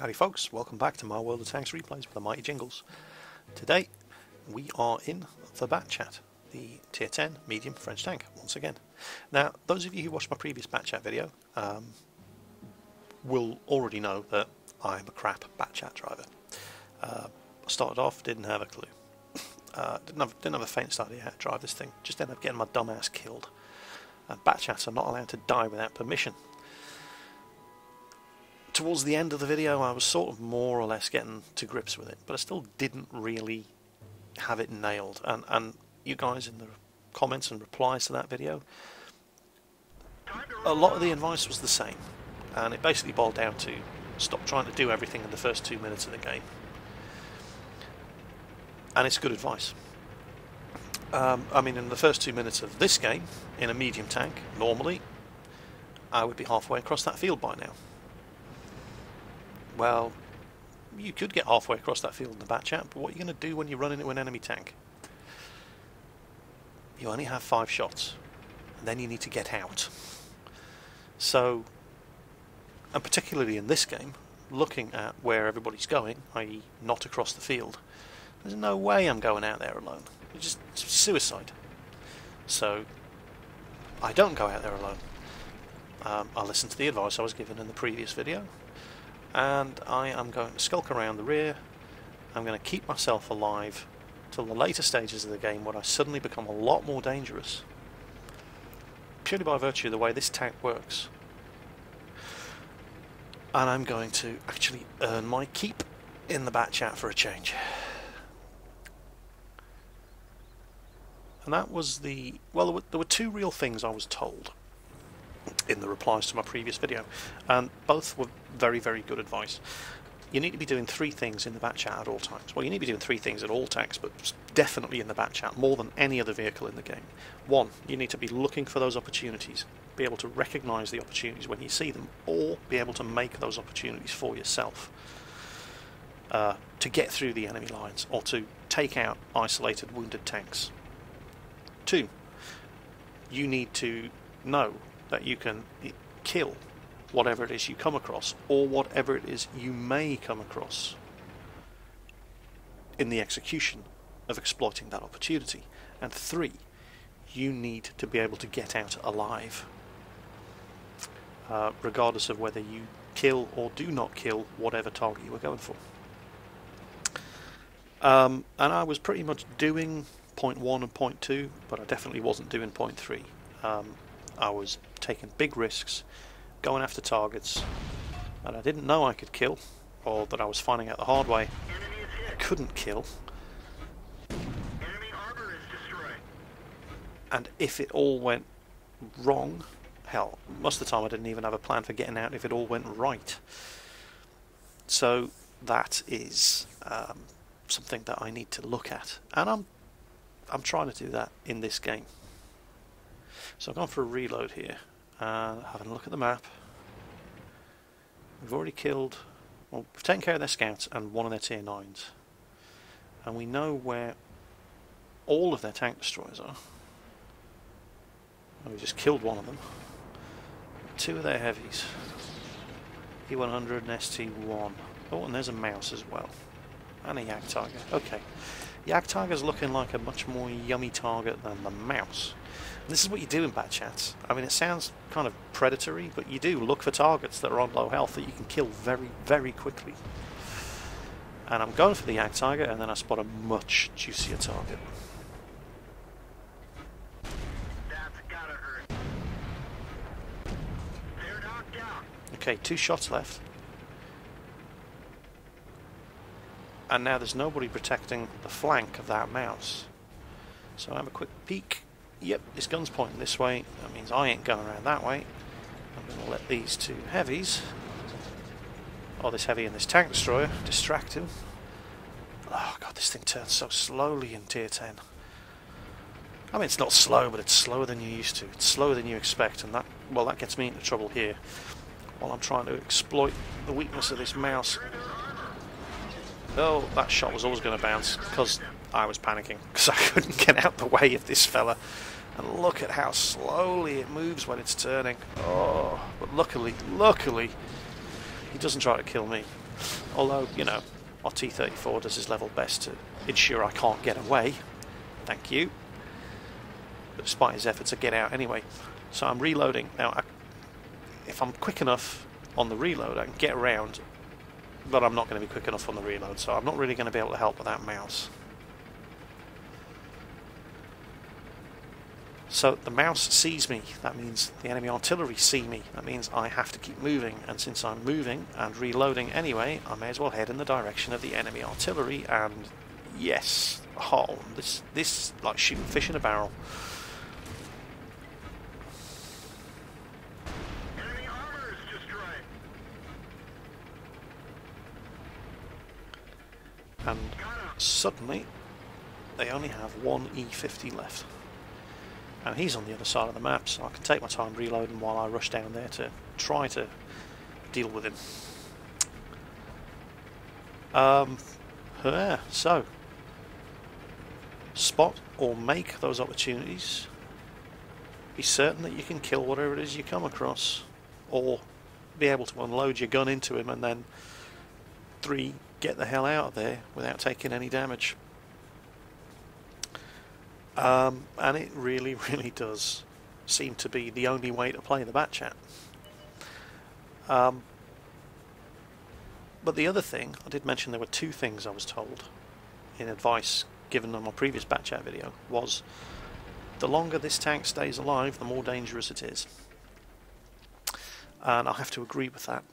Howdy folks, welcome back to my World of Tanks replays with the mighty Jingles. Today we are in the BatChat, the tier 10 medium French tank once again. Now those of you who watched my previous BatChat video will already know that I'm a crap BatChat driver. I started off, didn't have a clue. Didn't have a faintest idea how to drive this thing, just ended up getting my dumb ass killed. And BatChats are not allowed to die without permission. Towards the end of the video I was sort of more or less getting to grips with it, but I still didn't really have it nailed, and you guys in the comments and replies to that video, a lot of the advice was the same, and it basically boiled down to stop trying to do everything in the first 2 minutes of the game. And it's good advice. I mean, in the first 2 minutes of this game, in a medium tank, normally, I would be halfway across that field by now. Well, you could get halfway across that field in the BatChat, but what are you going to do when you run into an enemy tank? You only have 5 shots, and then you need to get out. So, and particularly in this game, looking at where everybody's going, i.e. not across the field, there's no way I'm going out there alone. It's just suicide. So, I don't go out there alone. I listen to the advice I was given in the previous video, and I am going to skulk around the rear. I'm going to keep myself alive till the later stages of the game when I suddenly become a lot more dangerous, purely by virtue of the way this tank works. And I'm going to actually earn my keep in the BatChat for a change. And that was the... well, there were 2 real things I was told in the replies to my previous video, and both were very, very good advice. You need to be doing 3 things in the BatChat at all times. Well, you need to be doing 3 things at all tanks, but definitely in the BatChat, more than any other vehicle in the game. 1, you need to be looking for those opportunities, be able to recognise the opportunities when you see them, or be able to make those opportunities for yourself to get through the enemy lines, or to take out isolated wounded tanks. 2, you need to know that you can kill whatever it is you come across, or whatever it is you may come across, in the execution of exploiting that opportunity. And 3, you need to be able to get out alive, regardless of whether you kill or do not kill whatever target you were going for. And I was pretty much doing point 1 and point 2, but I definitely wasn't doing point 3. I was taking big risks, going after targets that I didn't know I could kill, or that I was finding out the hard way I couldn't kill. And if it all went wrong, hell, most of the time I didn't even have a plan for getting out if it all went right. So that is something that I need to look at, and I'm trying to do that in this game. So I've gone for a reload here, having a look at the map. We've already killed, well, we've taken care of their scouts and 1 of their tier 9s. And we know where all of their tank destroyers are. And we just killed 1 of them. 2 of their heavies. E100 and ST1. Oh, and there's a mouse as well. And a Yak Tiger. Okay. Yak Tiger's looking like a much more yummy target than the mouse. And this is what you do in BatChats. I mean, it sounds kind of predatory, but you do look for targets that are on low health that you can kill very, very quickly. And I'm going for the Yak Tiger, and then I spot a much juicier target. That's gotta hurt. They're knocked out. Okay, 2 shots left. And now there's nobody protecting the flank of that mouse. So I have a quick peek. Yep, this gun's pointing this way. That means I ain't going around that way. I'm going to let these 2 heavies, or this heavy and this tank destroyer, distract him. Oh god, this thing turns so slowly in tier 10. I mean, it's not slow, but it's slower than you're used to. It's slower than you expect, and that, well, that gets me into trouble here while I'm trying to exploit the weakness of this mouse. Oh, that shot was always going to bounce because I was panicking because I couldn't get out the way of this fella. And look at how slowly it moves when it's turning. Oh, but luckily, he doesn't try to kill me. Although, you know, our T-34 does his level best to ensure I can't get away. Thank you. But despite his effort to get out anyway. So I'm reloading. Now, if I'm quick enough on the reload, I can get around, but I'm not going to be quick enough on the reload, so I'm not really going to be able to help with that mouse. So the mouse sees me, that means the enemy artillery see me, that means I have to keep moving, and since I'm moving and reloading anyway, I may as well head in the direction of the enemy artillery, and yes, oh, this like shooting fish in a barrel. Enemy armor is destroyed. And suddenly they only have one E50 left. And he's on the other side of the map, so I can take my time reloading while I rush down there to try to deal with him. Yeah, so spot or make those opportunities. Be certain that you can kill whatever it is you come across, or be able to unload your gun into him and then 3, get the hell out of there without taking any damage. And it really, really does seem to be the only way to play the BatChat. But the other thing, I did mention there were 2 things I was told in advice given on my previous BatChat video, was the longer this tank stays alive, the more dangerous it is. And I have to agree with that.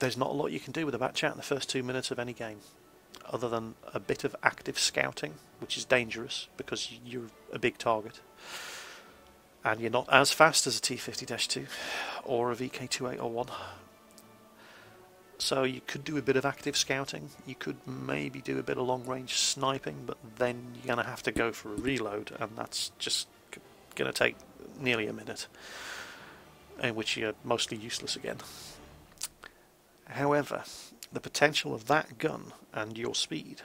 There's not a lot you can do with a BatChat in the first 2 minutes of any game, other than a bit of active scouting, which is dangerous because you're a big target and you're not as fast as a T-50-2 or a VK-2801. So you could do a bit of active scouting, you could maybe do a bit of long-range sniping, but then you're going to have to go for a reload, and that's just going to take nearly a minute, in which you're mostly useless again. However, the potential of that gun and your speed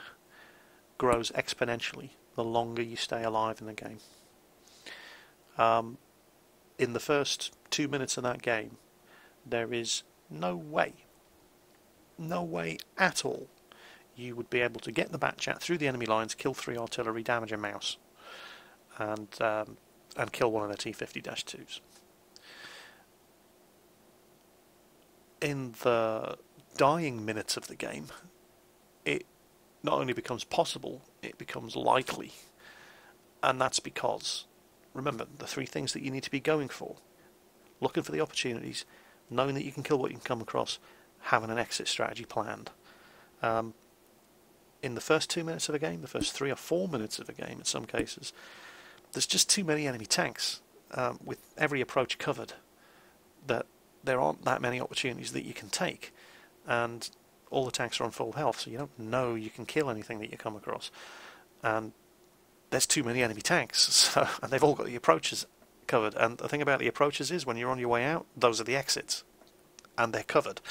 grows exponentially the longer you stay alive in the game. In the first 2 minutes of that game, there is no way at all you would be able to get the BatChat through the enemy lines, kill 3 artillery, damage a mouse, and kill one of the T-50-2s. In the dying minutes of the game, it not only becomes possible, it becomes likely. And that's because, remember, the 3 things that you need to be going for: looking for the opportunities, knowing that you can kill what you can come across, having an exit strategy planned. In the first 2 minutes of a game, the first 3 or 4 minutes of a game in some cases, there's just too many enemy tanks with every approach covered, that there aren't that many opportunities that you can take, and all the tanks are on full health, so you don't know you can kill anything that you come across, and there's too many enemy tanks, so, and they've all got the approaches covered. And the thing about the approaches is, when you're on your way out, those are the exits, and they're covered.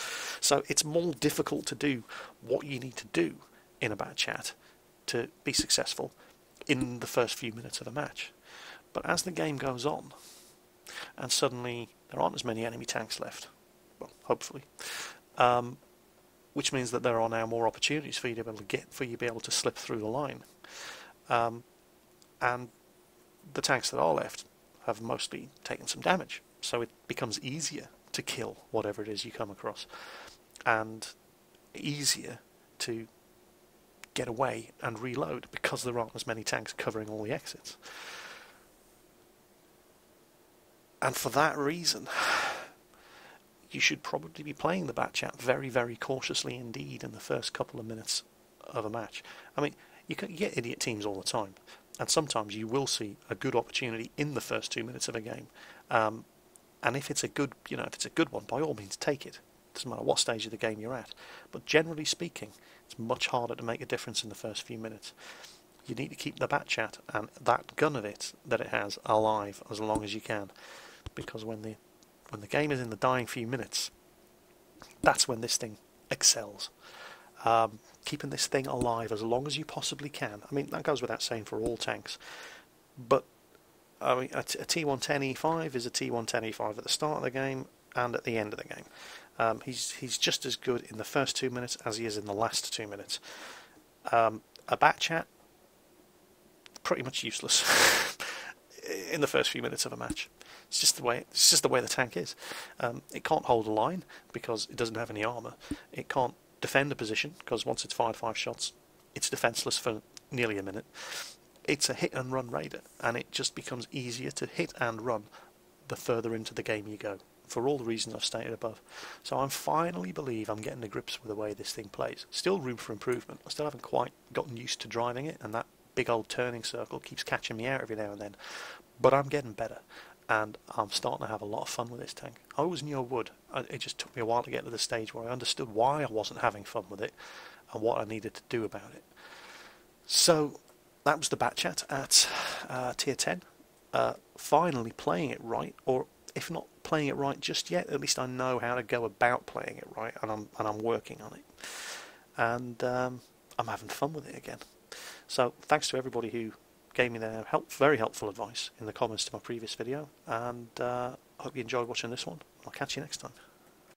So it's more difficult to do what you need to do in a BatChat to be successful in the first few minutes of a match. But as the game goes on, and suddenly there aren't as many enemy tanks left, well, hopefully, which means that there are now more opportunities for you to be able to slip through the line, and the tanks that are left have mostly taken some damage, so it becomes easier to kill whatever it is you come across, and easier to get away and reload because there aren't as many tanks covering all the exits. And for that reason, you should probably be playing the BatChat very, very cautiously indeed in the first couple of minutes of a match. I mean, you get idiot teams all the time, and sometimes you will see a good opportunity in the first 2 minutes of a game. And if it's a good, if it's a good one, by all means take it. It doesn't matter what stage of the game you're at. But generally speaking, it's much harder to make a difference in the first few minutes. You need to keep the BatChat and that gun of it that it has alive as long as you can, because when the game is in the dying few minutes, that's when this thing excels. Keeping this thing alive as long as you possibly can. I mean, that goes without saying for all tanks, but I mean, a T110E5 is a T110E5 at the start of the game and at the end of the game. He's just as good in the first 2 minutes as he is in the last 2 minutes. A BatChat, pretty much useless in the first few minutes of a match. It's just the way the tank is. It can't hold a line because it doesn't have any armour. It can't defend a position because once it's fired 5 shots, it's defenceless for nearly a minute. It's a hit and run raider, and it just becomes easier to hit and run the further into the game you go, for all the reasons I've stated above. So I finally believe I'm getting to grips with the way this thing plays. Still room for improvement. I still haven't quite gotten used to driving it, and that big old turning circle keeps catching me out every now and then. But I'm getting better, and I'm starting to have a lot of fun with this tank. I always knew I would. It just took me a while to get to the stage where I understood why I wasn't having fun with it and what I needed to do about it. So that was the BatChat at tier 10. Finally playing it right, or if not playing it right just yet, at least I know how to go about playing it right, and I'm working on it, and I'm having fun with it again. So thanks to everybody who gave me their very helpful advice in the comments to my previous video, and I hope you enjoyed watching this one. I'll catch you next time.